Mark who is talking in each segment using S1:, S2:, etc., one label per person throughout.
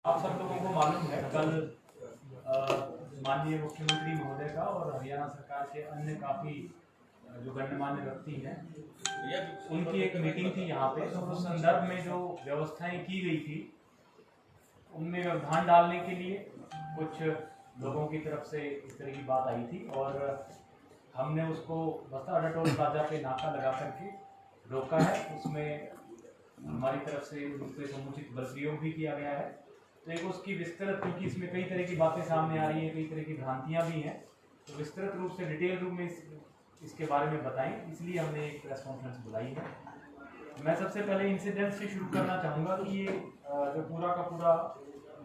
S1: आप सब लोगों को मालूम है कल माननीय मुख्यमंत्री महोदय का और हरियाणा सरकार के अन्य काफ़ी जो गणमान्य व्यक्ति हैं उनकी एक मीटिंग थी यहाँ पे। तो उस संदर्भ में जो व्यवस्थाएं की गई थी उनमें व्यवधान डालने के लिए कुछ लोगों की तरफ से इस तरह की बात आई थी और हमने उसको बस्ताडा टोल प्लाजा पे नाका लगा करके रोका है। उसमें हमारी तरफ से उन पर समुचित बल प्रयोग भी किया गया है। तो एक उसकी विस्तृत, क्योंकि इसमें कई तरह की बातें सामने आ रही हैं, कई तरह की भ्रांतियां भी हैं, तो विस्तृत रूप से डिटेल रूप में इसके बारे में बताएं, इसलिए हमने एक प्रेस कॉन्फ्रेंस बुलाई है। मैं सबसे पहले इंसिडेंट से शुरू करना चाहूँगा कि ये जो पूरा का पूरा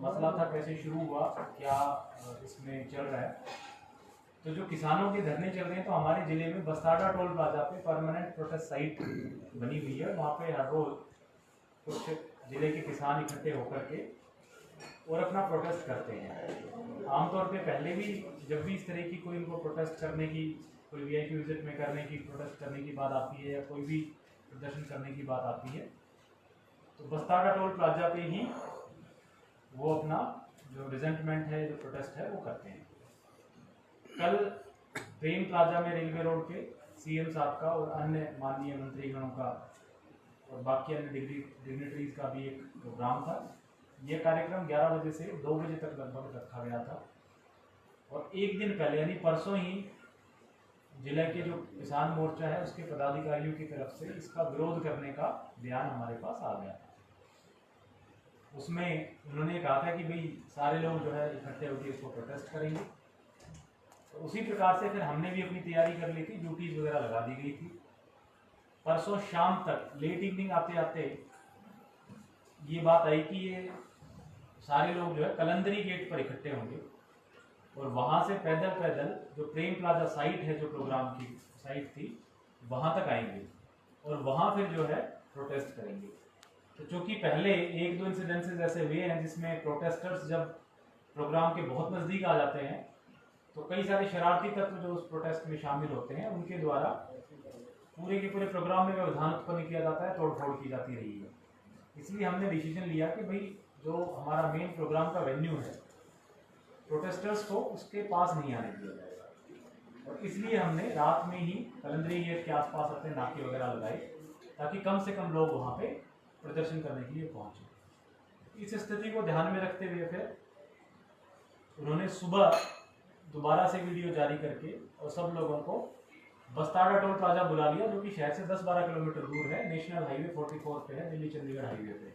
S1: मसला था कैसे शुरू हुआ, क्या इसमें चल रहा है। तो जो किसानों के धरने चल रहे हैं, तो हमारे ज़िले में बस्ताडा टोल प्लाजा पे परमानेंट प्रोटेस्ट साइट बनी हुई है। वहाँ पे हर रोज़ कुछ ज़िले के किसान इकट्ठे होकर के और अपना प्रोटेस्ट करते हैं। आमतौर पे पहले भी जब भी इस तरह की कोई इनको प्रोटेस्ट करने की, कोई वीआईपी विजिट में करने की, प्रोटेस्ट करने की बात आती है या कोई भी प्रदर्शन करने की बात आती है, तो बस्ताडा टोल प्लाजा पे ही वो अपना जो रिजेंटमेंट है, जो प्रोटेस्ट है, वो करते हैं। कल प्रेम प्लाजा में रेलवे रोड पे सीएम साहब का और अन्य माननीय मंत्रीगणों का और बाकी अन्य डिग्निटरीज का भी एक प्रोग्राम था। यह कार्यक्रम 11 बजे से 2 बजे तक लगभग रखा गया था और एक दिन पहले यानी परसों ही जिले के जो किसान मोर्चा है उसके पदाधिकारियों की तरफ से इसका विरोध करने का बयान हमारे पास आ गया था। उसमें उन्होंने कहा था कि भाई सारे लोग जो है इकट्ठे होकर इसको प्रोटेस्ट करेंगे। तो उसी प्रकार से फिर हमने भी अपनी तैयारी कर ली थी, ड्यूटीज वगैरह लगा दी गई थी। परसों शाम तक लेट इवनिंग आते आते ये बात आई कि ये सारे लोग जो है कलंदरी गेट पर इकट्ठे होंगे और वहाँ से पैदल पैदल जो प्रेम प्लाजा साइट है, जो प्रोग्राम की साइट थी, वहाँ तक आएंगे और वहाँ फिर जो है प्रोटेस्ट करेंगे। तो चूँकि पहले एक दो इंसिडेंसेस ऐसे हुए हैं जिसमें प्रोटेस्टर्स जब प्रोग्राम के बहुत नज़दीक आ जाते हैं तो कई सारे शरारती तत्व जो उस प्रोटेस्ट में शामिल होते हैं उनके द्वारा पूरे के पूरे प्रोग्राम में व्यवधान उत्पन्न किया जाता है, तोड़फोड़ की जाती रही है। इसलिए हमने डिसीजन लिया कि भाई जो हमारा मेन प्रोग्राम का वेन्यू है, प्रोटेस्टर्स को उसके पास नहीं आने दिया जाएगा और इसलिए हमने रात में ही कलंदरी गेट के आसपास अपने नाके वगैरह लगाए ताकि कम से कम लोग वहाँ पे प्रदर्शन करने के लिए पहुँचे। इस स्थिति को ध्यान में रखते हुए फिर उन्होंने सुबह दोबारा से वीडियो जारी करके और सब लोगों को बस्ताडा टोल प्लाजा बुला लिया, जो कि शहर से 10-12 किलोमीटर दूर है, नेशनल हाईवे 44 पे है, दिल्ली चंडीगढ़ हाईवे पे।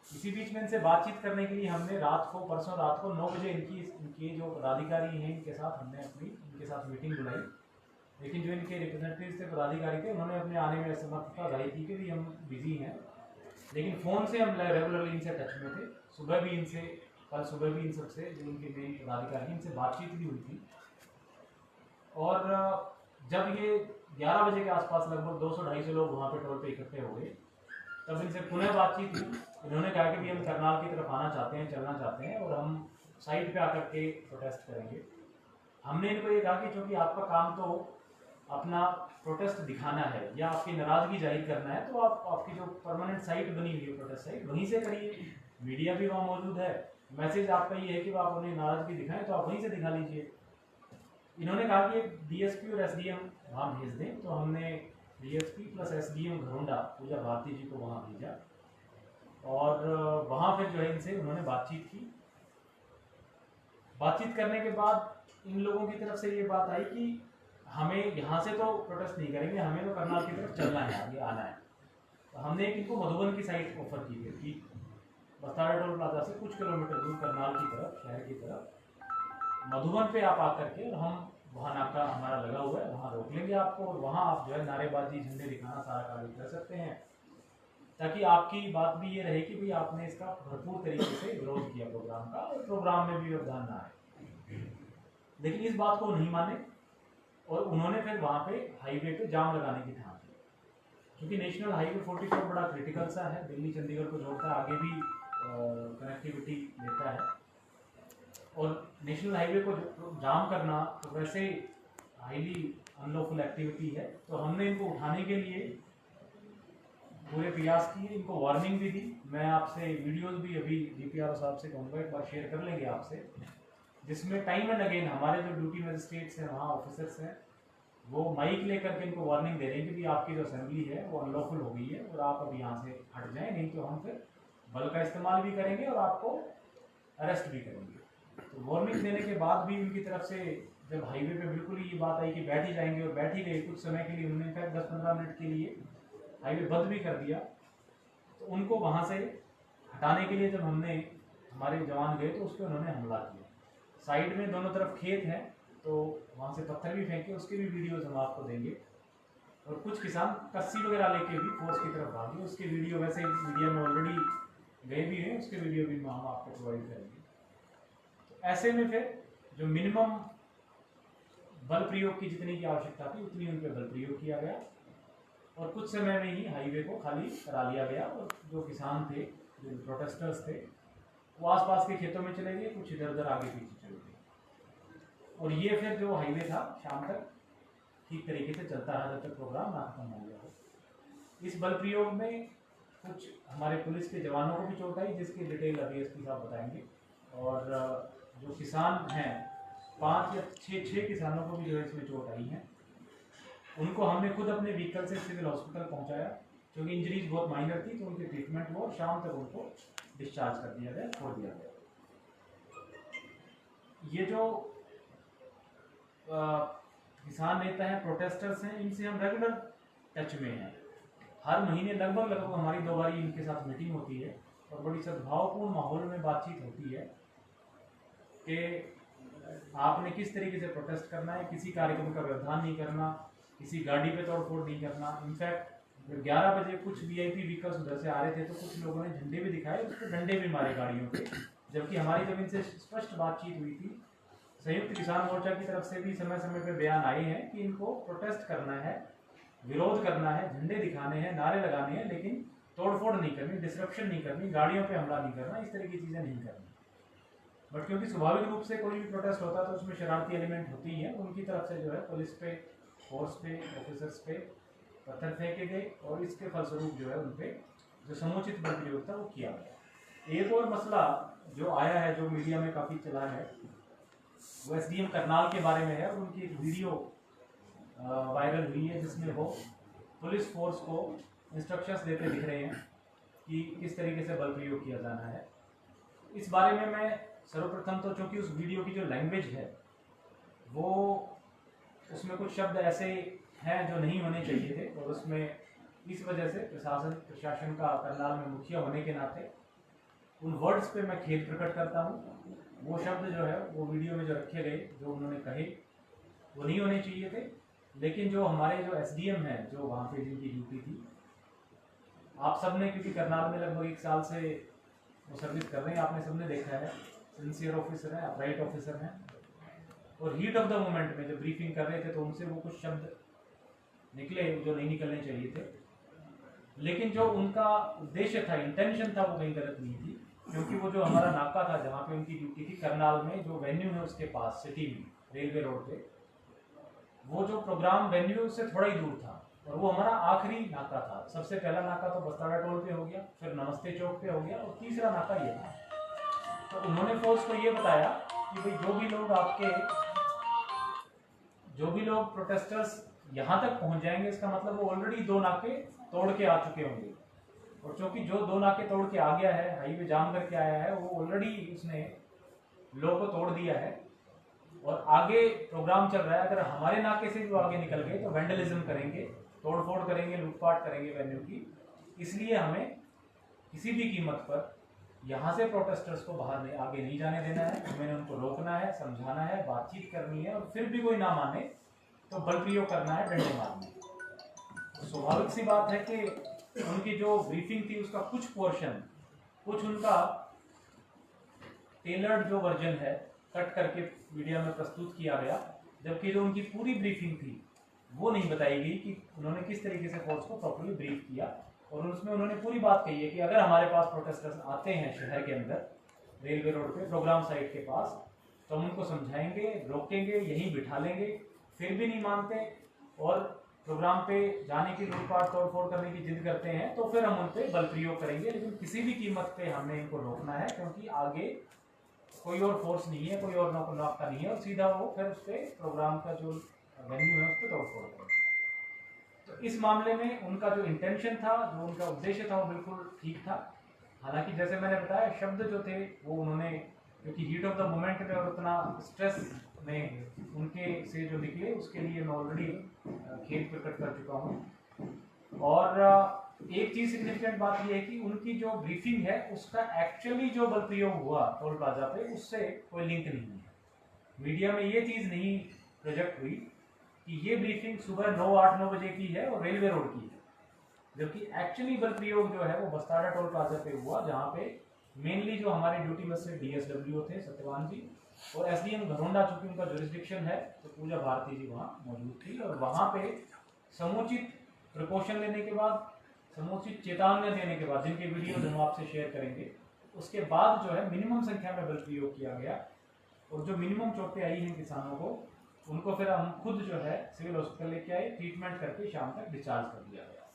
S1: इसी बीच में इनसे बातचीत करने के लिए हमने परसों रात को 9 बजे इनकी जो पदाधिकारी हैं इनके साथ हमने इनके साथ मीटिंग बुलाई। लेकिन जो इनके रिप्रेजेंटेटिव थे, पदाधिकारी थे, उन्होंने अपने आने में असमर्थता जाहिर की कि भी हम बिजी हैं। लेकिन फ़ोन से हम रेगुलरली इनसे टच में थे। कल सुबह भी इन सबसे जो उनके मेन पदाधिकारी इनसे बातचीत भी हुई थी और जब ये 11 बजे के आसपास लगभग 200-250 लोग वहाँ पे टोल पे इकट्ठे हो गए, तब इनसे पुनः बातचीत हुई। इन्होंने कहा कि भी हम करनाल की तरफ आना चाहते हैं, चलना चाहते हैं और हम साइट पे आकर के प्रोटेस्ट करेंगे। हमने इनको ये कहा कि चूँकि आपका काम तो अपना प्रोटेस्ट दिखाना है या आपकी नाराज़गी जाहिर करना है, तो आप आपकी जो परमानेंट साइट बनी हुई है, प्रोटेस्ट साइट, वहीं से करिए। मीडिया भी वहाँ मौजूद है, मैसेज आपका ये है कि आप अपनी नाराज़गी दिखाएं तो आप वहीं से दिखा लीजिए। इन्होंने कहा कि डीएसपी और एसडीएम वहाँ भेज दें, तो हमने डीएसपी प्लस एसडीएम घरोंडा पूजा भारती जी को वहाँ भेजा और वहाँ फिर जो है इनसे उन्होंने बातचीत की। बातचीत करने के बाद इन लोगों की तरफ से ये बात आई कि हमें यहाँ से तो प्रोटेस्ट नहीं करेंगे, हमें तो करनाल की तरफ चलना है, आगे आना है। तो हमने इनको मधुबन की साइड ऑफर की थी कि बस्ताडा टोल प्लाजा से कुछ किलोमीटर दूर करनाल की तरफ, शहर की तरफ मधुबन पे आप आकर के, हम वहाँ नाका हमारा लगा हुआ है, वहाँ रोक लेंगे आपको और वहाँ आप जो है नारेबाजी, झंडे दिखाना, सारा कार्य कर सकते हैं, ताकि आपकी बात भी ये रहे कि भाई आपने इसका भरपूर तरीके से विरोध किया प्रोग्राम का और प्रोग्राम में भी योगदान ना आए। लेकिन इस बात को नहीं माने और उन्होंने फिर वहाँ पे हाईवे पे जाम लगाने की ठान ली, क्योंकि नेशनल हाईवे 44 बड़ा क्रिटिकल सा है, दिल्ली चंडीगढ़ को जोड़ता है, आगे भी कनेक्टिविटी देता है और नेशनल हाईवे को जाम करना तो वैसे हाईली अनलॉफुल एक्टिविटी है। तो हमने इनको उठाने के लिए पूरे प्रयास किए, इनको वार्निंग भी दी। मैं आपसे वीडियोस भी अभी DPRO साहब से कहूँगा एक बार शेयर कर लेंगे आपसे, जिसमें टाइम एंड अगेन हमारे जो ड्यूटी मजिस्ट्रेट्स हैं, वहाँ ऑफिसर्स हैं, वो माइक लेकर के इनको वार्निंग दे रहे हैं कि भी आपकी जो असेंबली है वो अनलॉफुल हो गई है और आप अब यहाँ से हट जाएं, नहीं तो हम फिर बल का इस्तेमाल भी करेंगे और आपको अरेस्ट भी करेंगे। तो वार्निंग देने के बाद भी उनकी तरफ से जब हाईवे पे बिल्कुल ही ये बात आई कि बैठ ही जाएंगे और बैठ ही गए कुछ समय के लिए, उन्होंने कहा 10-15 मिनट के लिए हाईवे बंद भी कर दिया। तो उनको वहाँ से हटाने के लिए जब हमारे जवान गए तो उस पर उन्होंने हमला किया। साइड में दोनों तरफ खेत हैं तो वहाँ से पत्थर भी फेंके, उसके भी वीडियोज हम आपको देंगे। और कुछ किसान कस्सी वगैरह लेके भी फोर्स की तरफ भागे, उसके वीडियो वैसे मीडिया में ऑलरेडी गए भी हैं, उसके वीडियो भी हम आपको प्रोवाइड करेंगे। तो ऐसे में फिर जो मिनिमम बल प्रयोग की जितनी की आवश्यकता थी उतनी उन पर बल प्रयोग किया गया और कुछ समय में ही हाईवे को खाली करा लिया गया। और जो किसान थे, जो प्रोटेस्टर्स थे, वो आसपास के खेतों में चले गए, कुछ इधर उधर आगे पीछे चले गए। और ये फिर जो हाईवे था शाम तक ठीक तरीके से चलता रहा जब तक प्रोग्राम ना खत्म हो गया हो। इस बल प्रयोग में कुछ हमारे पुलिस के जवानों को भी चोट आई, जिसकी डिटेल अभी SP साहब बताएंगे। और जो किसान हैं 5 या 6 किसानों को भी जो है इसमें चोट आई हैं, उनको हमने खुद अपने व्हीकल से सिविल हॉस्पिटल पहुंचाया, क्योंकि इंजरीज बहुत माइनर थी, तो उनकी ट्रीटमेंट हुआ और शाम तक उनको डिस्चार्ज कर दिया गया, छोड़ दिया गया। ये जो किसान नेता हैं, प्रोटेस्टर्स हैं, इनसे हम रेगुलर टच में हैं। हर महीने लगभग हमारी 2 बार इनके साथ मीटिंग होती है और बड़ी सद्भावपूर्ण माहौल में बातचीत होती है कि आपने किस तरीके से प्रोटेस्ट करना है, किसी कार्यक्रम का व्यवधान नहीं करना, किसी गाड़ी पे तोड़फोड़ नहीं करना। इनफैक्ट 11 बजे कुछ VIP व्हीकल्स उधर से आ रहे थे तो कुछ लोगों ने झंडे भी दिखाए, उस पर डंडे भी मारे गाड़ियों पे। जबकि हमारी जब इनसे स्पष्ट बातचीत हुई थी, संयुक्त किसान मोर्चा की तरफ से भी समय समय पर बयान आए हैं कि इनको प्रोटेस्ट करना है, विरोध करना है, झंडे दिखाने हैं, नारे लगाने हैं, लेकिन तोड़फोड़ नहीं करनी, डिसरप्शन नहीं करनी, गाड़ियों पे हमला नहीं करना, इस तरह की चीज़ें नहीं करनी। बट क्योंकि स्वाभाविक रूप से कोई भी प्रोटेस्ट होता है तो उसमें शरारती एलिमेंट होती है, उनकी तरफ से जो है पुलिस पे, फोर्स पे, ऑफिसर्स पे पत्थर फेंके गए और इसके फलस्वरूप जो है उन पर जो समुचित बल प्रयोग था वो किया गया। एक और मसला जो आया है, जो मीडिया में काफ़ी चला है, वो SDM करनाल के बारे में है। और उनकी एक वीडियो वायरल हुई है जिसमें वो पुलिस फोर्स को इंस्ट्रक्शंस देते दिख रहे हैं कि किस तरीके से बल प्रयोग किया जाना है। इस बारे में मैं सर्वप्रथम तो, चूँकि उस वीडियो की जो लैंग्वेज है वो, उसमें कुछ शब्द ऐसे हैं जो नहीं होने चाहिए थे और उसमें इस वजह से प्रशासन का करनाल में मुखिया होने के नाते उन वर्ड्स पे मैं खेद प्रकट करता हूँ। वो शब्द जो है वो वीडियो में जो रखे गए, जो उन्होंने कहे, वो नहीं होने चाहिए थे। लेकिन जो हमारे जो SDM हैं, जो वहाँ पे जिनकी ड्यूटी थी, आप सब ने, क्योंकि करनाल में लगभग 1 साल से वो सर्विस कर रहे हैं, आपने सबने देखा है, सिंसियर ऑफिसर हैं, अपराइट ऑफिसर हैं। और हीट ऑफ द मोमेंट में जब ब्रीफिंग कर रहे थे तो उनसे वो कुछ शब्द निकले जो नहीं निकलने चाहिए थे। लेकिन जो उनका उद्देश्य था, इंटेंशन था, वो कहीं गलत नहीं थी। क्योंकि वो जो हमारा नाका था जहाँ पे उनकी ड्यूटी थी करनाल में, जो वेन्यू है उसके पास, सिटी में, रेलवे रोड पे, वो जो प्रोग्राम वेन्यू से थोड़ा ही दूर था और वो हमारा आखिरी नाका था। सबसे पहला नाका तो बस्ताड़ा टोल पे हो गया, फिर नमस्ते चौक पे हो गया और तीसरा नाका ये था। तो उन्होंने फोर्स को ये बताया कि भाई जो भी लोग प्रोटेस्टर्स यहाँ तक पहुँच जाएंगे, इसका मतलब वो ऑलरेडी 2 नाके तोड़ के आ चुके होंगे। और चूँकि जो 2 नाके तोड़ के आ गया है, हाईवे जाम करके आया है, वो ऑलरेडी उसने लो को तोड़ दिया है और आगे प्रोग्राम चल रहा है। अगर हमारे नाके से भी आगे निकल गए तो वैंडलिज्म करेंगे, तोड़फोड़ करेंगे, लूटपाट करेंगे वेन्यू की। इसलिए हमें किसी भी कीमत पर यहाँ से प्रोटेस्टर्स को बाहर आगे नहीं जाने देना है, हमें उनको रोकना है, समझाना है, बातचीत करनी है और फिर भी कोई ना माने तो बल प्रयोग करना है, डंडे मारने। तो स्वाभाविक सी बात है कि उनकी जो ब्रीफिंग थी उसका कुछ पोर्शन, कुछ उनका टेलर्ड जो वर्जन है, कट करके मीडिया में प्रस्तुत किया गया, जबकि जो उनकी पूरी ब्रीफिंग थी वो नहीं बताई गई कि उन्होंने किस तरीके से फोर्स को प्रॉपर्ली ब्रीफ किया। और उसमें उन्होंने पूरी बात कही है कि अगर हमारे पास प्रोटेस्टर्स आते हैं शहर के अंदर, रेलवे रोड पे, प्रोग्राम साइट के पास, तो हम उनको समझाएंगे, रोकेंगे, यहीं बिठा लेंगे, फिर भी नहीं मानते और प्रोग्राम पे जाने की लूटपाट तोड़फोड़ करने की जिद करते हैं तो फिर हम उन पे बल प्रयोग करेंगे, लेकिन किसी भी कीमत पे हमने इनको रोकना है, क्योंकि आगे कोई और फोर्स नहीं है, कोई और नौका नहीं है, और सीधा वो फिर उस पर प्रोग्राम का जो वेन्यू है उस पर तोड़फोड़ करेंगे। तो इस मामले में उनका जो इंटेंशन था, जो उनका उद्देश्य था, वो बिल्कुल ठीक था। हालांकि जैसे मैंने बताया, शब्द जो थे वो उन्होंने, क्योंकि हीट ऑफ द मोमेंट में और उतना स्ट्रेस में उनके से जो निकले, उसके लिए मैं ऑलरेडी खेद प्रकट कर चुका हूँ। और एक चीज सिग्निफिकेंट बात यह है कि उनकी जो ब्रीफिंग है उसका एक्चुअली जो बल प्रयोग हुआ टोल प्लाजा पे, उससे कोई लिंक नहीं है। मीडिया में ये चीज नहीं प्रोजेक्ट हुई कि ये ब्रीफिंग सुबह 9-8-9 बजे की है और रेलवे रोड की है, जबकि एक्चुअली बल प्रयोग जो है वो बस्तारा टोल प्लाजा पे हुआ, जहाँ पे मेनली जो हमारे ड्यूटी मजिस्ट्रेट DSW थे सत्यवान जी और SDM घरोंडा, चूंकि उनका जुरिस्डिक्शन है, तो पूजा भारती जी वहाँ मौजूद थी। और वहाँ पे समुचित प्रिकॉशन लेने के बाद, समुचित चेतावनी देने के बाद, जिनके वीडियो हम आपसे शेयर करेंगे, उसके बाद जो है मिनिमम संख्या में बल प्रयोग किया गया। और जो मिनिमम चोटें आई हैं किसानों को, उनको फिर हम खुद जो है सिविल हॉस्पिटल लेके आए, ट्रीटमेंट करके शाम तक डिस्चार्ज कर दिया गया।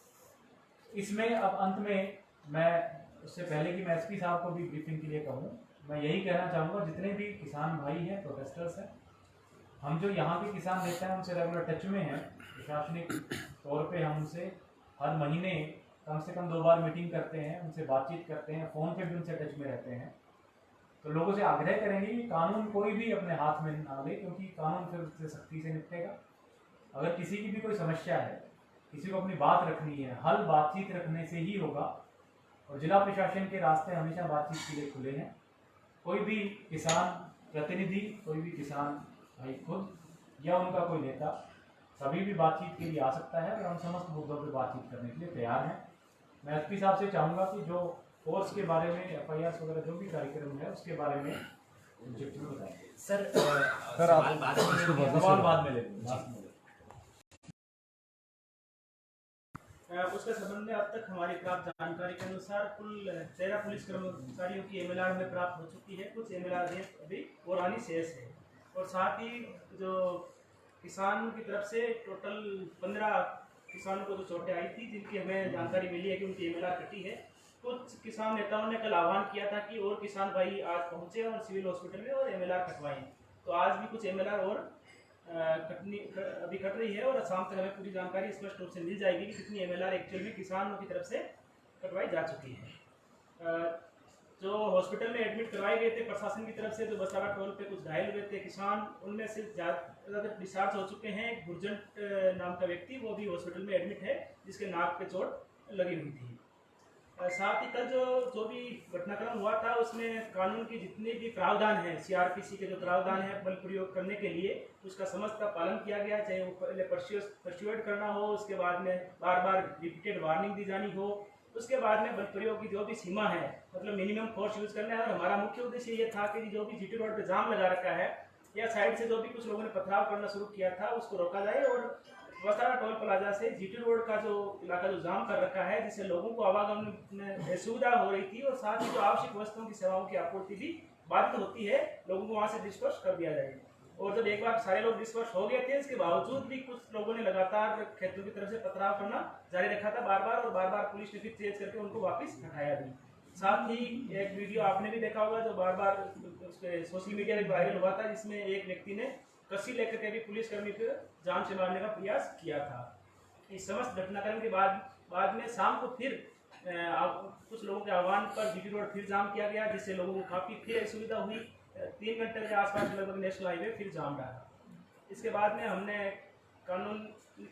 S1: इसमें अब अंत में मैं, उससे पहले कि मैं SP साहब को भी ब्रीफिंग के लिए कहूँ, मैं यही कहना चाहूँगा, जितने भी किसान भाई हैं, प्रोटेस्टर्स हैं, हम जो यहाँ के किसान नेता हैं उनसे रेगुलर टच में हैं। प्रशासनिक तौर पे हम उनसे हर महीने कम से कम 2 बार मीटिंग करते हैं, उनसे बातचीत करते हैं, फ़ोन पे भी उनसे टच में रहते हैं। तो लोगों से आग्रह करेंगे कि कानून कोई भी अपने हाथ में ना ले, क्योंकि कानून फिर उससे सख्ती से निपटेगा। अगर किसी की भी कोई समस्या है, किसी को अपनी बात रखनी है, हल बातचीत रखने से ही होगा। और जिला प्रशासन के रास्ते हमेशा बातचीत के लिए खुले हैं। कोई भी किसान प्रतिनिधि, कोई भी किसान भाई खुद या उनका कोई नेता कभी भी बातचीत के लिए आ सकता है, और हम समस्त मुद्दों पर बातचीत करने के लिए तैयार हैं। मैं SP साहब से चाहूँगा कि जो कोर्स के बारे में, FIR वगैरह जो भी कार्यक्रम है उसके बारे में बताएंगे।
S2: सर सवाल बाद में
S1: लेंगे।
S3: उसके संबंध में अब तक हमारी प्राप्त जानकारी के अनुसार कुल 13 पुलिस कर्मचारियों की MLR हमें प्राप्त हो चुकी है। कुछ MLR अभी और आनी शेष है, और साथ ही जो किसान की तरफ से टोटल 15 किसानों को जो चोटें आई थी, जिनकी हमें जानकारी मिली है कि उनकी MLR कटी है। कुछ किसान नेताओं ने कल आह्वान किया था कि और किसान भाई आज पहुंचे और सिविल हॉस्पिटल में और MLR कटवाएं, तो आज भी कुछ MLR और अभी कट रही है, और शाम तक हमें पूरी जानकारी स्पष्ट रूप से मिल जाएगी कि कितनी MLR एक्चुअल में किसानों की तरफ से कटवाई जा चुकी है। जो हॉस्पिटल में एडमिट करवाए गए थे प्रशासन की तरफ से, जो बस्तारा टोल पे कुछ घायल हुए थे किसान, उनमें से ज़्यादातर डिस्चार्ज हो चुके हैं। गुरजंट नाम का व्यक्ति, वो भी हॉस्पिटल में एडमिट है, जिसके नाक पे चोट लगी हुई थी। साथ ही कल जो भी घटनाक्रम हुआ था, उसमें कानून की जितने भी प्रावधान हैं, CRPC के जो प्रावधान है बल प्रयोग करने के लिए, उसका समस्त का पालन किया गया। चाहे वो पहले परस्यूएट करना हो, उसके बाद में बार बार रिपीटेड वार्निंग दी जानी हो, उसके बाद में बल प्रयोग की जो भी सीमा है, मतलब मिनिमम फोर्स यूज करना है। और हमारा मुख्य उद्देश्य ये था कि जो भी GT रोड पर जाम लगा रखा है, या साइड से जो भी कुछ लोगों ने पथराव करना शुरू किया था, उसको रोका जाए। और बस्तारा टोल प्लाजा से GT रोड का जो इलाका जो जाम कर रखा है, जिससे लोगों को आवागमन में सुविधा हो रही थी, और साथ ही जो आवश्यक वस्तुओं की सेवाओं की आपूर्ति भी बाधित होती है, लोगों को वहां से डिस्पर्स कर दिया जाए। और जब एक बार सारे लोग डिस्पर्स हो गए थे, इसके बावजूद भी कुछ लोगों ने लगातार खेतों की तरफ से पथराव करना जारी रखा था बार बार, और बार बार पुलिस ने फिर तेज करके उनको वापस हटाया भी। साथ ही एक वीडियो आपने भी देखा होगा, जो बार बार सोशल मीडिया में वायरल हुआ था, जिसमें एक व्यक्ति ने कस्सी लेकर के भी पुलिसकर्मी को जान से मारने का प्रयास किया था। इस समस्त घटनाक्रम के बाद में शाम को फिर कुछ लोगों के आह्वान पर GT रोड फिर जाम किया गया, जिससे लोगों को काफ़ी फिर असुविधा हुई। 3 घंटे के आसपास लगभग नेशनल हाईवे फिर जाम रहा। इसके बाद में हमने कानून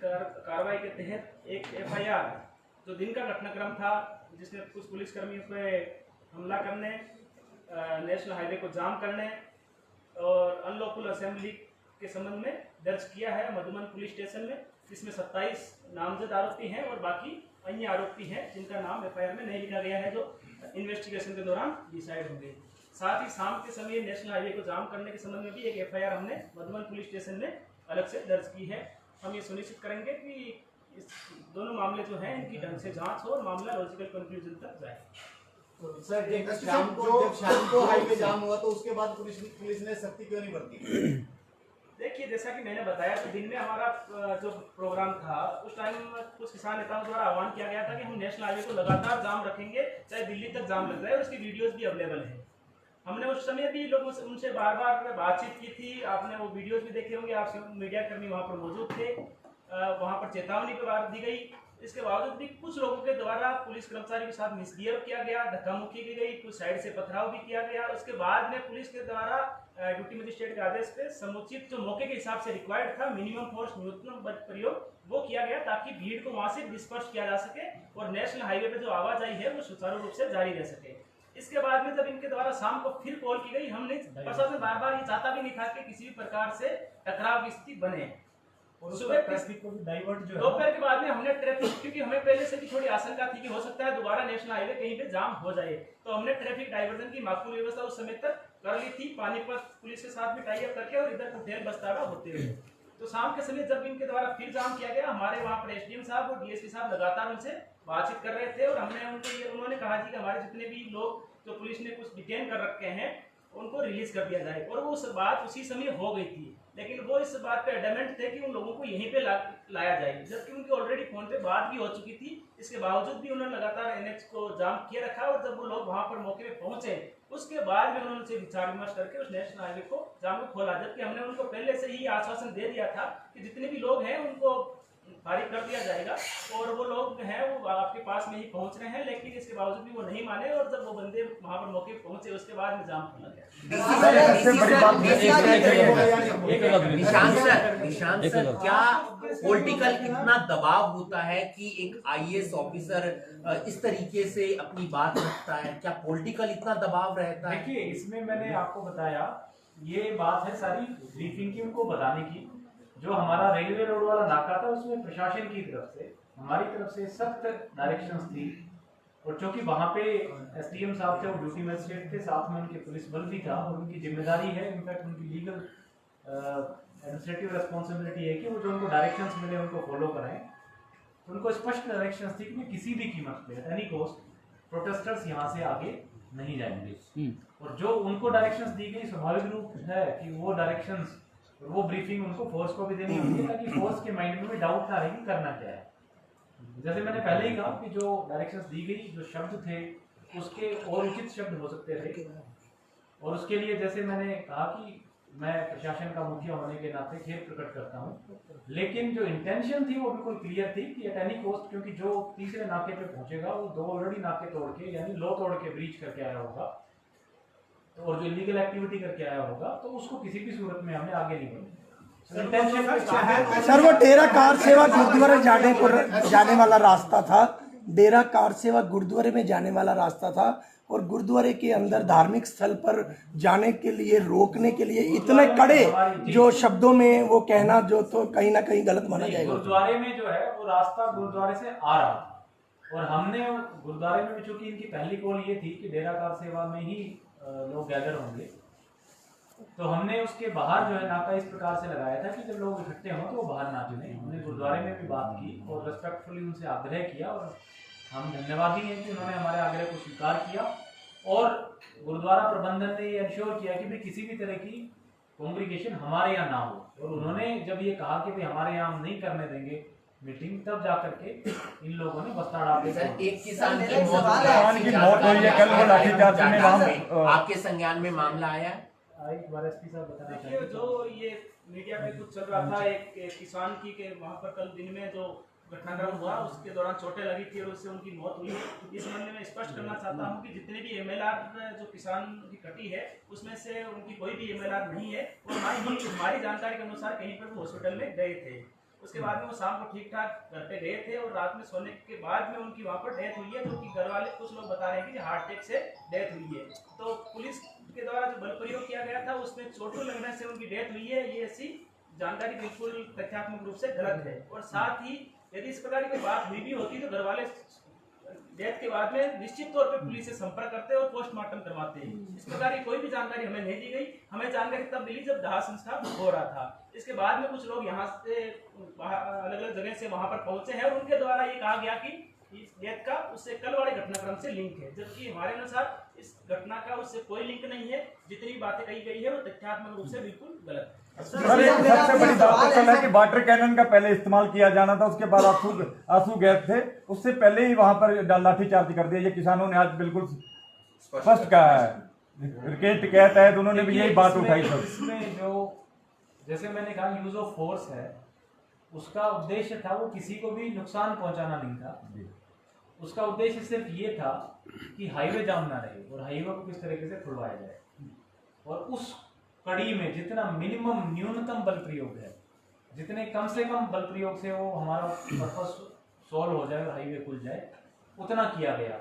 S3: कार्रवाई के तहत एक FIR, जो दिन का घटनाक्रम था, जिसमें कुछ पुलिसकर्मियों पर हमला करने, नेशनल हाईवे को जाम करने और अनलॉफुल असेंबली के संबंध में दर्ज किया है मधुबन पुलिस स्टेशन में, जिसमें 27 नामजद आरोपी हैं और बाकी अन्य आरोपी हैं जिनका नाम FIR में नहीं लिखा गया है, जो इन्वेस्टिगेशन के दौरान डिसाइड होंगे। साथ ही शाम के समय नेशनल हाईवे को जाम करने के संबंध में भी एक FIR हमने मधुबन पुलिस स्टेशन में अलग से दर्ज की है। हम ये सुनिश्चित करेंगे कि इस दोनों मामले जो हैं इनकी ढंग से जांच हो और मामला लॉजिकल कंक्लूजन तक जाए।
S2: तो सर, जब शाम को हाईवे जाम हुआ तो उसके बाद पुलिस ने सख्ती क्यों नहीं बरती?
S3: देखिए, जैसा कि मैंने बताया तो दिन में हमारा जो प्रोग्राम था उस टाइम कुछ किसान नेताओं द्वारा आह्वान किया गया था कि हम नेशनल हाईवे को लगातार जाम रखेंगे, चाहे दिल्ली तक जाम लग जाए, और उसकी वीडियोस भी अवेलेबल है। हमने उस समय भी लोगों से उनसे बार बार बातचीत की थी, आपने वो वीडियोस भी देखे होंगे, आप मीडिया कर्मी वहाँ पर मौजूद थे, वहाँ पर चेतावनी पर बात दी गई। इसके बावजूद भी कुछ लोगों के द्वारा पुलिस कर्मचारी के साथ मिसबिहेव किया गया, धक्का मुक्की की गई, कुछ साइड से पथराव भी किया गया। उसके बाद में पुलिस के द्वारा ड्यूटी मजिस्ट्रेट के आदेश पे समुचित जो मौके के हिसाब से रिक्वायर्ड था मिनिमम फोर्स न्यूनतम बल प्रयोग वो किया गया, ताकि भीड़ को वहां से डिस्पर्स किया जा सके और नेशनल हाईवे पे जो आवाजाही है वो सुचारू रूप से जारी रह सके। इसके बाद में जब इनके द्वारा शाम को फिर कॉल की गई, हमने प्रशासन बार बार ये चाहता भी नहीं था कि किसी भी प्रकार से टकराव की स्थिति बने।
S1: और सुबह ट्रैफिक को भी डाइवर्ट जो है
S3: दोपहर के बाद में हमने ट्रैफिक, क्योंकि हमें पहले से भी थोड़ी आशंका थी कि हो सकता है दोबारा नेशनल हाईवे कहीं पे जाम हो जाए, तो हमने ट्रैफिक डाइवर्जन की माकूल व्यवस्था उस समय तक कर ली थी, पानीपत पुलिस के साथ भी टाई अप करके और इधर कुठेल बस्तारा होते हुए। तो शाम के समय जब इनके द्वारा फिर जाम किया गया, हमारे वहाँ पर एसडीएम साहब और डीएसपी साहब लगातार उनसे बातचीत कर रहे थे और हमने उन्होंने कहा कि हमारे जितने भी लोग जो पुलिस ने कुछ डिटेन कर रखे हैं उनको रिलीज कर दिया जाए, और वो बात उसी समय हो गई थी। लेकिन वो इस बात पे एडमेंट थे कि उन लोगों को यहीं पे लाया जाए, जबकि उनकी ऑलरेडी फोन पे बात भी हो चुकी थी। इसके बावजूद भी उन्होंने लगातार एनएच को जाम किए रखा, और जब वो लोग वहां पर मौके पे पहुंचे उसके बाद में उन्होंने उनसे विचार विमर्श करके उस नेशनल हाईवे को जाम को खोला, जबकि हमने उनको पहले से ही आश्वासन दे दिया था कि जितने भी लोग हैं उनको खारिज कर दिया जाएगा, और वो लोग हैं वो आपके पास में ही पहुंच रहे हैं। लेकिन इसके बावजूद भी वो नहीं माने, और जब वो बंदे वहां पर मौके पे पहुंचे उसके बाद में जाम खोला गया।
S2: निशांत सर, क्या पॉलिटिकल इतना दबाव होता है कि एक आईएएस ऑफिसर इस तरीके से अपनी बात रखता है? क्या पॉलिटिकल इतना दबाव रहता है?
S1: देखिए, इसमें मैंने आपको बताया, ये बात है सारी ब्रीफिंग की, उनको बताने की। जो हमारा रेलवे रोड वाला नाका था उसमें प्रशासन की तरफ से हमारी तरफ से सख्त डायरेक्शंस थी, और चूंकि वहाँ पे एसडीएम साहब थे और ड्यूटी मजिस्ट्रेट थे, साथ में उनके पुलिस बल भी था, और उनकी जिम्मेदारी है, इनफैक्ट उनकी लीगल एडमिनिस्ट्रेटिव रिस्पॉन्सिबिलिटी है कि वो जो उनको डायरेक्शंस मिले उनको फॉलो कराएं। तो उनको स्पष्ट डायरेक्शंस थी कि किसी भी कीमत पे एट एनी कॉस्ट प्रोटेस्टर्स यहाँ से आगे नहीं जाएंगे, और जो उनको डायरेक्शंस दी गई स्वाभाविक रूप है कि वो डायरेक्शंस और वो ब्रीफिंग उनको फोर्स को भी देनी होगी, ताकि फोर्स के माइंड में भी डाउट ना रहे कि करना क्या है। जैसे मैंने पहले ही कहा कि जो डायरेक्शंस दी गई, जो शब्द थे उसके और उचित शब्द हो सकते थे, और उसके लिए जैसे मैंने कहा कि मैं प्रशासन का मुखिया होने के नाते खेद प्रकट करता हूँ, लेकिन जो इंटेंशन थी वो बिल्कुल क्लियर थी कि एट एनी कॉस्ट, क्योंकि जो तीसरे नाके पे पहुंचेगा वो दो ऑलरेडी नाके तोड़ के यानी लो तोड़ के ब्रीच करके आया होगा, तो और जो इलीगल एक्टिविटी करके आया होगा, तो उसको किसी भी सूरत में हमें आगे नहीं बढ़ना।
S4: सर, वो डेरा कार सेवा गुरुद्वारे जाने वाला रास्ता था, डेरा कार सेवा गुरुद्वारे में जाने वाला रास्ता था, और गुरुद्वारे के अंदर धार्मिक स्थल पर जाने के लिए रोकने के लिए इतने कड़े जो शब्दों में वो कहना जो तो कहीं ना कहीं गलत माना जाएगा।
S1: गुरुद्वारे में जो है वो रास्ता गुरुद्वारे से आ रहा था, और हमने गुरुद्वारे में चूंकि इनकी पहली कॉल ये थी कि डेरा कार सेवा में ही लोग गैदर होंगे, तो हमने उसके बाहर जो है नाका इस प्रकार से लगाया था कि जब लोग इकट्ठे हों तो वो बाहर ना चुने। हमने गुरुद्वारे में भी बात की और रेस्पेक्टफुली उनसे आग्रह किया, और हम धन्यवादी हैं कि उन्होंने हमारे आग्रह को स्वीकार किया, और गुरुद्वारा प्रबंधन ने ये इंश्योर किया कि भाई किसी भी तरह की कॉन्ग्रीगेशन हमारे यहाँ ना हो, और उन्होंने जब ये कहा कि भाई हमारे यहाँ हम नहीं करने देंगे मीटिंग, तब जाकर के इन लोगों ने बस्ताड़ा पे
S2: एक किसान की मौत हुई है कल, वो लाठीचार्ज में आपके संज्ञान में मामला आया है?
S1: एक बार एसपी साहब बताना
S3: चाहिए। जो ये मीडिया में कुछ चल रहा था एक किसान की के वहाँ पर कल दिन में जो घटनाक्रम हुआ उसके दौरान चोटें लगी थी और उससे उनकी मौत हुई। इस मामले में स्पष्ट करना चाहता हूँ कि जितने भी एमएलआर जो किसान की कटी है उसमें से उनकी कोई भी एमएलआर नहीं है, और ना ही हमारी जानकारी के अनुसार कहीं पर वो हॉस्पिटल में गए थे। उसके बाद में वो शाम को ठीक ठाक घर पे गए थे, और रात में सोने के बाद में उनकी वहाँ पर डेथ हुई है, जो कि घर वाले कुछ लोग बता रहे हैं कि हार्ट अटैक से डेथ हुई है। तो पुलिस के द्वारा जो बल प्रयोग किया गया था उसमें चोटों लगने से उनकी डेथ हुई है, ये ऐसी जानकारी बिल्कुल तथ्यात्मक रूप से गलत है। और साथ ही यदि इस प्रकार की बात हुई भी होती तो घर वाले डेथ के बाद में निश्चित तौर पे पुलिस से संपर्क करते और पोस्टमार्टम करवाते हैं। इस प्रकार की कोई भी जानकारी हमें नहीं दी गई। हमें जानकारी तब मिली जब दाह संस्कार हो रहा था। इसके बाद में कुछ लोग यहाँ से अलग अलग जगह से वहां पर पहुंचे हैं, और उनके द्वारा ये कहा गया कि इस डेथ का उससे कल वाले घटनाक्रम से लिंक है, जबकि हमारे अनुसार इस घटना का उससे कोई लिंक नहीं है। जितनी बातें कही गई है वो तथ्यात्मक रूप से बिल्कुल गलत है।
S5: सर एक सबसे बड़ी बात तो है कि वाटर कैनन का पहले इस्तेमाल किया जाना था, उसके बाद आंसू गैस थे, उससे पहले ही वहां पर लाठीचार्ज कर दिया। ये किसानों ने आज बिल्कुल स्पष्ट कहा है, क्रिकेट के तहत उन्होंने भी यही बात उठाई। सर
S1: इसमें जो जैसे मैंने कहा यूज ऑफ फोर्स है, उसका उद्देश्य था वो किसी को भी नुकसान पहुंचाना नहीं था। उसका उद्देश्य सिर्फ ये था कि हाईवे जाम ना रहे और हाईवे को किस तरीके से खुलवाया जाए, और उस कड़ी में जितना मिनिमम न्यूनतम बल प्रयोग है, जितने कम से कम बल प्रयोग से वो हमारा पर्पस सॉल्व हो जाए और हाईवे खुल जाए, उतना किया गया।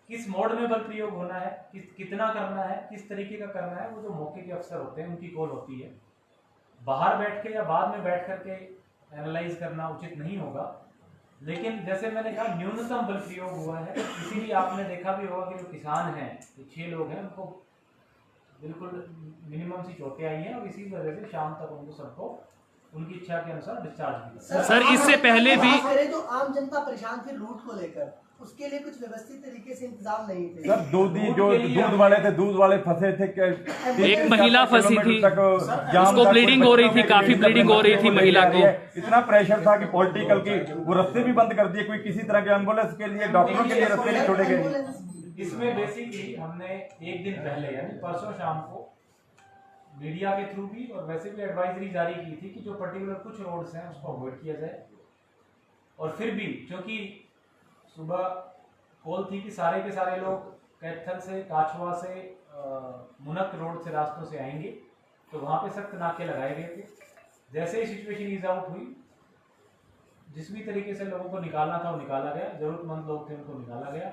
S1: किस मोड में बल प्रयोग होना है, कितना करना है, किस तरीके का करना है, वो जो मौके के अफसर होते हैं उनकी कॉल होती है। बाहर बैठ के या बाद में बैठ करके एनालाइज करना उचित नहीं होगा। लेकिन जैसे मैंने कहा न्यूनतम बल प्रयोग हुआ है, इसीलिए आपने देखा भी होगा कि जो किसान हैं, 6 लोग हैं, उनको बिल्कुल मिनिमम सी चोटें आई हैं और इसी वजह से शाम तक उनको सबको उनकी इच्छा के अनुसार डिस्चार्ज भी किया।
S6: सर इससे पहले भी
S7: जो आम जनता परेशान थी रूट को लेकर, उसके लिए कुछ व्यवस्थित तरीके से इंतजाम नहीं थे।
S5: सर दूध वाले फंसे थे,
S6: एक महिला फंसी थी, उसको ब्लीडिंग हो रही थी, काफी ब्लीडिंग हो रही थी महिला को।
S5: इतना प्रेशर था कि पॉलिटिकल की वो रास्ते भी बंद कर दिए, कोई किसी तरह के एम्बुलेंस के लिए, डॉक्टरों के लिए रास्ते नहीं छोड़े गए।
S1: इसमें बेसिकली हमने एक दिन पहले यानी परसों शाम को मीडिया के थ्रू भी और वैसे भी एडवाइजरी जारी की थी कि जो पर्टिकुलर कुछ रोड्स हैं उसको अवॉइड किया जाए। और फिर भी क्योंकि सुबह कॉल थी कि सारे के सारे लोग कैथल से, काछवा से, मुनक रोड से रास्तों से आएंगे, तो वहाँ पे सख्त नाके लगाए गए थे। जैसे ही सिचुएशन ईज आउट हुई, जिस भी तरीके से लोगों को निकालना था वो निकाला गया, जरूरतमंद लोग थे उनको निकाला गया।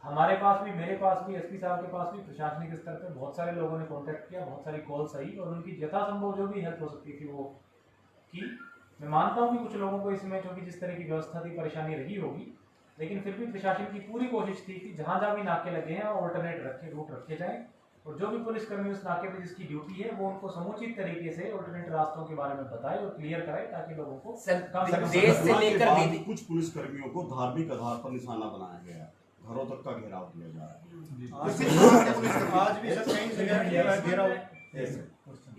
S1: हमारे पास भी, मेरे पास भी, एसपी साहब के पास भी प्रशासनिक स्तर पे बहुत सारे लोगों ने कांटेक्ट किया, बहुत सारी कॉल्स आई और उनकी यथासंभव जो भी हेल्प हो सकती थी वो की। मैं मानता हूँ कि कुछ लोगों को इसमें क्योंकि जिस तरह की व्यवस्था थी परेशानी रही होगी, लेकिन फिर भी प्रशासन की पूरी कोशिश थी कि जहाँ जहाँ भी नाके लगे हैं ऑल्टरनेट रूट रखे जाएं और जो भी पुलिसकर्मी उस नाके पे जिसकी ड्यूटी है वो उनको समुचित तरीके से ऑल्टरनेट रास्तों के बारे में बताए और क्लियर कराए ताकि लोगों को
S2: देश से लेकर
S8: कुछ पुलिसकर्मियों को धार्मिक आधार पर निशाना बनाया गया, घरों तक का घेराव किया जा रहा है।
S3: आज भी कई जगह घेराव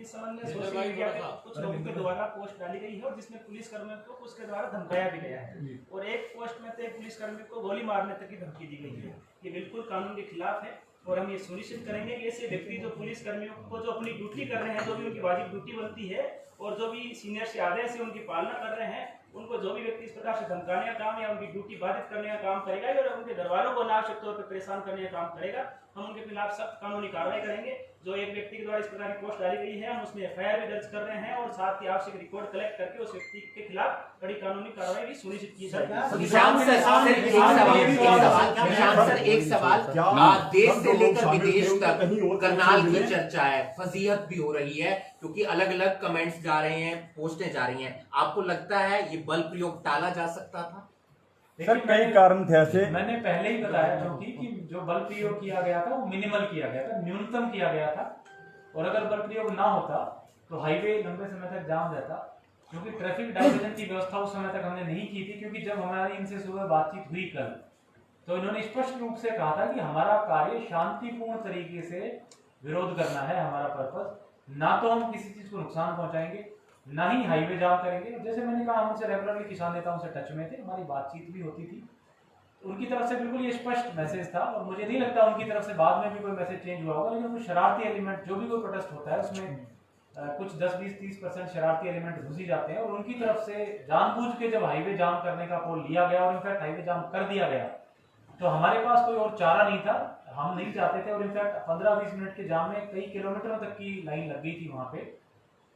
S3: इस संबंध में सोशल मीडिया पे कुछ लोगों के द्वारा पोस्ट डाली गई है और जिसमें पुलिसकर्मियों को उसके द्वारा धमकाया भी गया है और एक पोस्ट में तो एक पुलिसकर्मी को गोली मारने तक की धमकी दी गई है। ये बिल्कुल कानून के खिलाफ है और हम ये सुनिश्चित करेंगे कि ऐसे व्यक्ति जो पुलिसकर्मियों को जो अपनी ड्यूटी कर रहे हैं, जो भी उनकी वाजिब ड्यूटी बनती है और जो भी सीनियर से आदेश है उनकी पालना कर रहे हैं, उनको जो भी व्यक्ति इस प्रकार से धमकाने का काम या उनकी ड्यूटी बाधित करने का काम करेगा या उनके घरवालों को अनावश्यक तौर पर परेशान करने का काम करेगा, हम उनके खिलाफ सख्त कानूनी कार्रवाई करेंगे। जो एक व्यक्ति के द्वारा इस प्रकार की पोस्ट डाली गई है, हम उसमें एफआईआर भी दर्ज कर रहे हैं और साथ ही आवश्यक रिकॉर्ड कलेक्ट करके उस व्यक्ति के खिलाफ कड़ी कानूनी कार्रवाई भी सुनिश्चित की जाएगी।
S2: एक सवाल, देश से लेकर विदेश तक करनाल की चर्चा है, फजीहत भी हो रही है क्योंकि अलग अलग कमेंट्स जा रहे हैं, पोस्टें जा रही हैं। आपको लगता है ये बल प्रयोग टाला जा सकता था?
S5: सर कई कारण थे ऐसे।
S1: मैंने पहले ही बताया क्योंकि कि जो बल प्रयोग किया गया था वो मिनिमल किया गया था, न्यूनतम किया गया था और अगर बल प्रयोग ना होता तो हाईवे लंबे समय तक जाम रहता क्योंकि ट्रैफिक डाइवर्जन की व्यवस्था उस समय तक हमने नहीं की थी। क्योंकि जब हमारी इनसे सुबह बातचीत हुई कल, तो इन्होंने स्पष्ट रूप से कहा था कि हमारा कार्य शांतिपूर्ण तरीके से विरोध करना है, हमारा पर्पस, ना तो हम किसी चीज को नुकसान पहुंचाएंगे ना ही हाईवे जाम करेंगे। जैसे मैंने कहा, हम उनसे रेगुलरली किसान नेताओं से टच में थे, हमारी बातचीत भी होती थी। उनकी तरफ से बिल्कुल ये स्पष्ट मैसेज था और मुझे नहीं लगता उनकी तरफ से बाद में भी कोई मैसेज चेंज हुआ होगा। लेकिन कुछ शरारती एलिमेंट, जो भी कोई प्रोटेस्ट होता है उसमें कुछ 10-20-30% शरारती एलिमेंट घुस ही जाते हैं और उनकी तरफ से जानबूझ के जब हाईवे जाम करने का पोल लिया गया और इनफैक्ट हाईवे जाम कर दिया गया, तो हमारे पास कोई और चारा नहीं था, हम नहीं चाहते थे। और इनफैक्ट 15-20 मिनट के जाम में कई किलोमीटरों तक की लाइन लग गई थी वहां पे।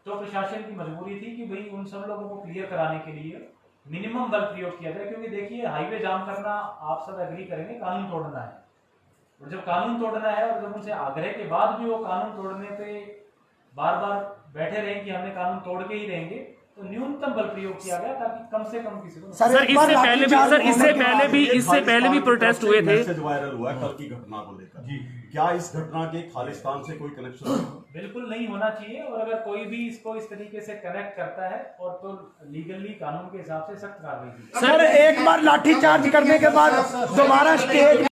S1: तो प्रशासन की मजबूरी थी कि भाई उन सब लोगों को क्लियर कराने के लिए मिनिमम बल प्रयोग किया जाए। क्योंकि देखिए, हाईवे जाम करना आप सब एग्री करेंगे कानून तोड़ना है, और जब कानून तोड़ना है और जब उनसे आग्रह के बाद भी वो कानून तोड़ने पे बार बार बैठे रहे कि हमने कानून तोड़ के ही रहेंगे, तो न्यूनतम बल प्रयोग किया गया ताकि कम से कम किसी को।
S6: सर इससे पहले भी प्रोटेस्ट हुए थे।
S8: मैसेज वायरल हुआ है कल की घटना को लेकर जी, क्या इस घटना के खालिस्तान से कोई कनेक्शन है?
S1: बिल्कुल नहीं होना चाहिए और अगर कोई भी इसको इस तरीके से कनेक्ट करता है और तो लीगली कानून के हिसाब से सख्त कार्रवाई की।
S4: सर एक बार लाठीचार्ज करने के बाद दोबारा स्टेज